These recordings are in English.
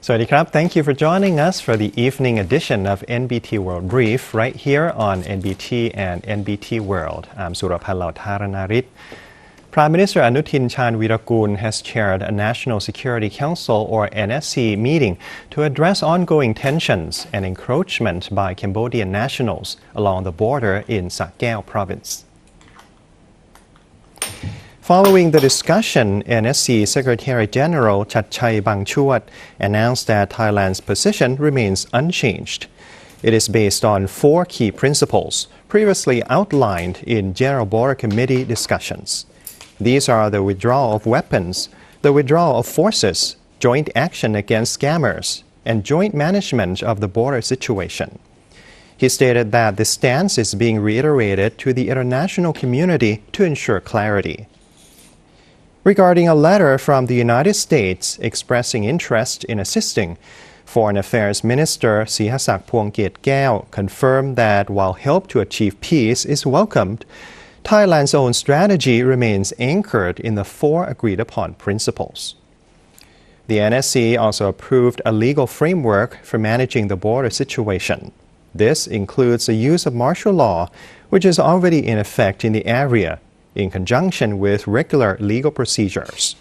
สวัสดีครับ Thank you for joining us for the evening edition of NBT World Brief right here on NBT and NBT World. I'm Suraphal Lautaranarit. Prime Minister Anutin Chanvirakul has chaired a National Security Council or NSC meeting to address ongoing tensions and encroachment by Cambodian nationals along the border in Sa Kaeo province. Following the discussion, NSC Secretary General Chatchai Bangchuat announced that Thailand's position remains unchanged. It is based on 4 key principles previously outlined in General Border Committee discussions. These are the withdrawal of weapons, the withdrawal of forces, joint action against scammers, and joint management of the border situation. He stated that this stance is being reiterated to the international community to ensure clarity. Regarding a letter from the United States expressing interest in assisting, Foreign Affairs Minister Sihasak Phuongkiet confirmed that while help to achieve peace is welcomed, Thailand's own strategy remains anchored in the 4 agreed-upon principles. The NSC also approved a legal framework for managing the border situation. This includes the use of martial law, which is already in effect in the area, in conjunction with regular legal procedures.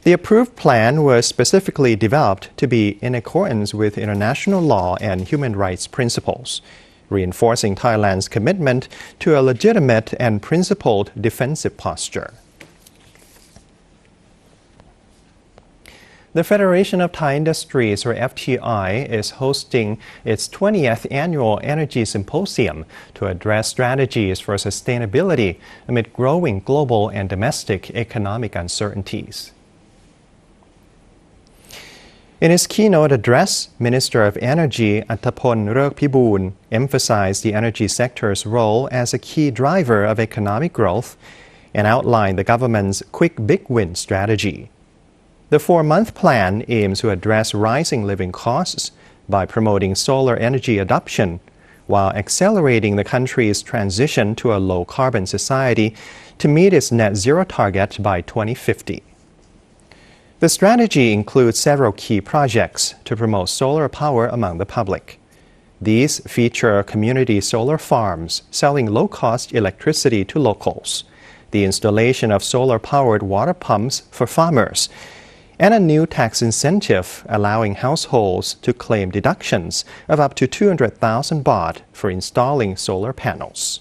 The approved plan was specifically developed to be in accordance with international law and human rights principles, reinforcing Thailand's commitment to a legitimate and principled defensive posture. The Federation of Thai Industries, or FTI, is hosting its 20th annual Energy Symposium to address strategies for sustainability amid growing global and domestic economic uncertainties. In his keynote address, Minister of Energy Attapon Rökpiboon emphasized the energy sector's role as a key driver of economic growth and outlined the government's Quick Big Win strategy. The 4-month plan aims to address rising living costs by promoting solar energy adoption while accelerating the country's transition to a low-carbon society to meet its net zero target by 2050. The strategy includes several key projects to promote solar power among the public. These feature community solar farms selling low-cost electricity to locals, the installation of solar-powered water pumps for farmers, and a new tax incentive allowing households to claim deductions of up to 200,000 baht for installing solar panels.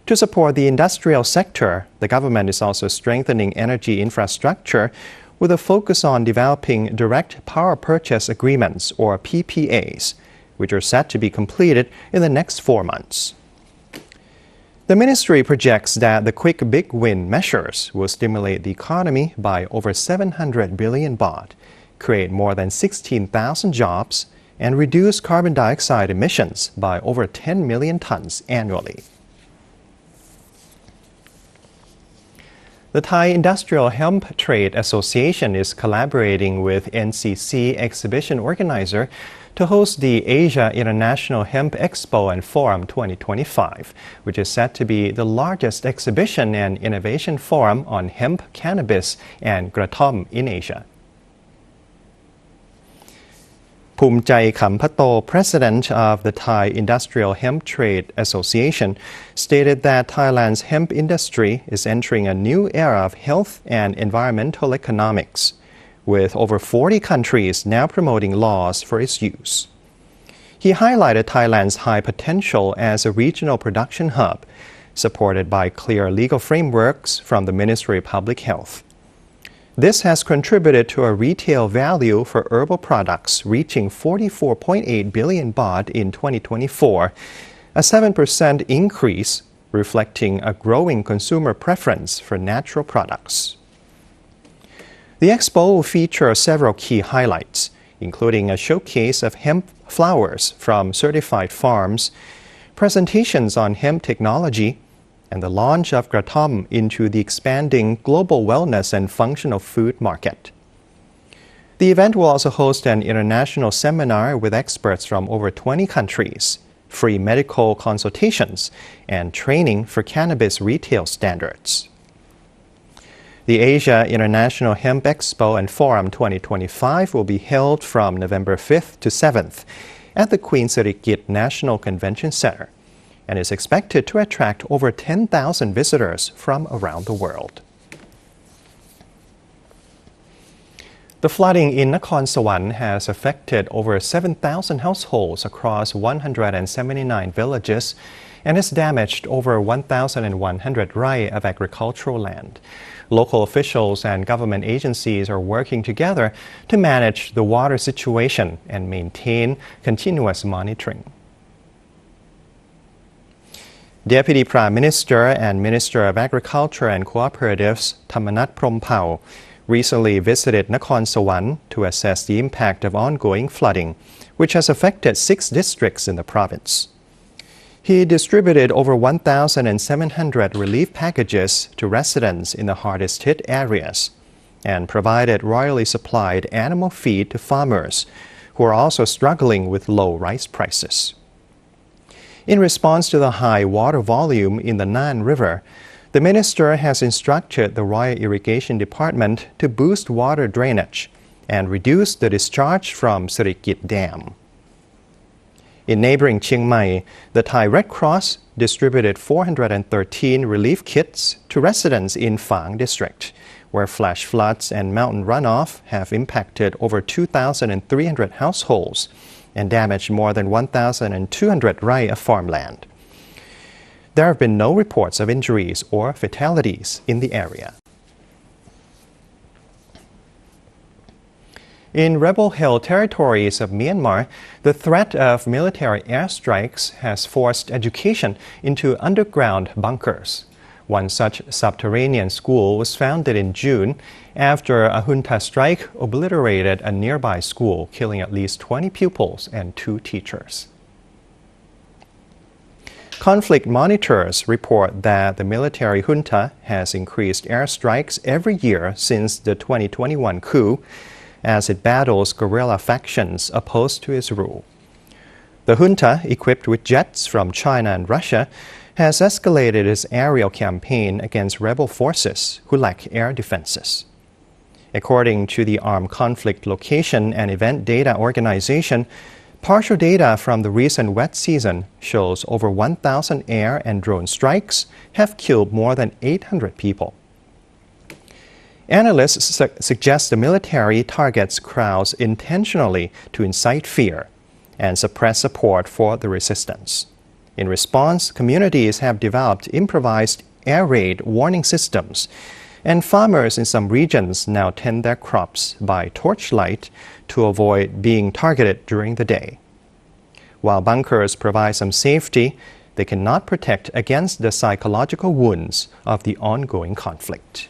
To support the industrial sector, the government is also strengthening energy infrastructure with a focus on developing direct power purchase agreements, or PPAs, which are set to be completed in the next 4 months. The ministry projects that the Quick Big Win measures will stimulate the economy by over 700 billion baht, create more than 16,000 jobs, and reduce carbon dioxide emissions by over 10 million tons annually. The Thai Industrial Hemp Trade Association is collaborating with NCC exhibition organizer to host the Asia International Hemp Expo and Forum 2025, which is set to be the largest exhibition and innovation forum on hemp, cannabis, and kratom in Asia. Phumchai Khamphato, president of the Thai Industrial Hemp Trade Association, stated that Thailand's hemp industry is entering a new era of health and environmental economics, with over 40 countries now promoting laws for its use. He highlighted Thailand's high potential as a regional production hub, supported by clear legal frameworks from the Ministry of Public Health. This has contributed to a retail value for herbal products reaching 44.8 billion baht in 2024, a 7% increase, reflecting a growing consumer preference for natural products. The expo will feature several key highlights, including a showcase of hemp flowers from certified farms, presentations on hemp technology, and the launch of kratom into the expanding global wellness and functional food market. The event will also host an international seminar with experts from over 20 countries, free medical consultations, and training for cannabis retail standards. The Asia International Hemp Expo and Forum 2025 will be held from November 5th to 7th at the Queen Sirikit National Convention Center and is expected to attract over 10,000 visitors from around the world. The flooding in Nakhon SAWAN has affected over 7,000 households across 179 villages and has damaged over 1,100 rai of agricultural land. Local officials and government agencies are working together to manage the water situation and maintain continuous monitoring. Deputy Prime Minister and Minister of Agriculture and Cooperatives Thamanat Promphao recently visited Nakhon SAWAN to assess the impact of ongoing flooding, which has affected 6 districts in the province. He distributed over 1,700 relief packages to residents in the hardest hit areas and provided royally supplied animal feed to farmers who are also struggling with low rice prices. In response to the high water volume in the Nan River, the minister has instructed the Royal Irrigation Department to boost water drainage and reduce the discharge from Sirikit Dam. In neighboring Chiang Mai, the Thai Red Cross distributed 413 relief kits to residents in Phang District, where flash floods and mountain runoff have impacted over 2,300 households and damaged more than 1,200 rai of farmland. There have been no reports of injuries or fatalities in the area. In rebel-held territories of Myanmar, the threat of military airstrikes has forced education into underground bunkers. One such subterranean school was founded in June after a junta strike obliterated a nearby school, killing at least 20 pupils and 2 teachers. Conflict monitors report that the military junta has increased airstrikes every year since the 2021 coup, as it battles guerrilla factions opposed to its rule. The junta, equipped with jets from China and Russia, has escalated its aerial campaign against rebel forces who lack air defenses. According to the Armed Conflict Location and Event Data Organization, partial data from the recent wet season shows over 1,000 air and drone strikes have killed more than 800 people. Analysts suggest the military targets crowds intentionally to incite fear and suppress support for the resistance. In response, communities have developed improvised air raid warning systems, and farmers in some regions now tend their crops by torchlight to avoid being targeted during the day. While bunkers provide some safety, they cannot protect against the psychological wounds of the ongoing conflict.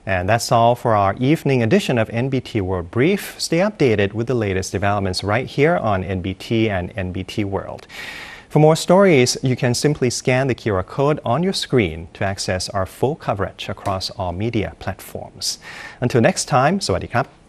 And that's all for our evening edition of NBT World Brief. Stay updated with the latest developments right here on NBT and NBT World. For more stories, you can simply scan the QR code on your screen to access our full coverage across all media platforms. Until next time, สวัสดีครับ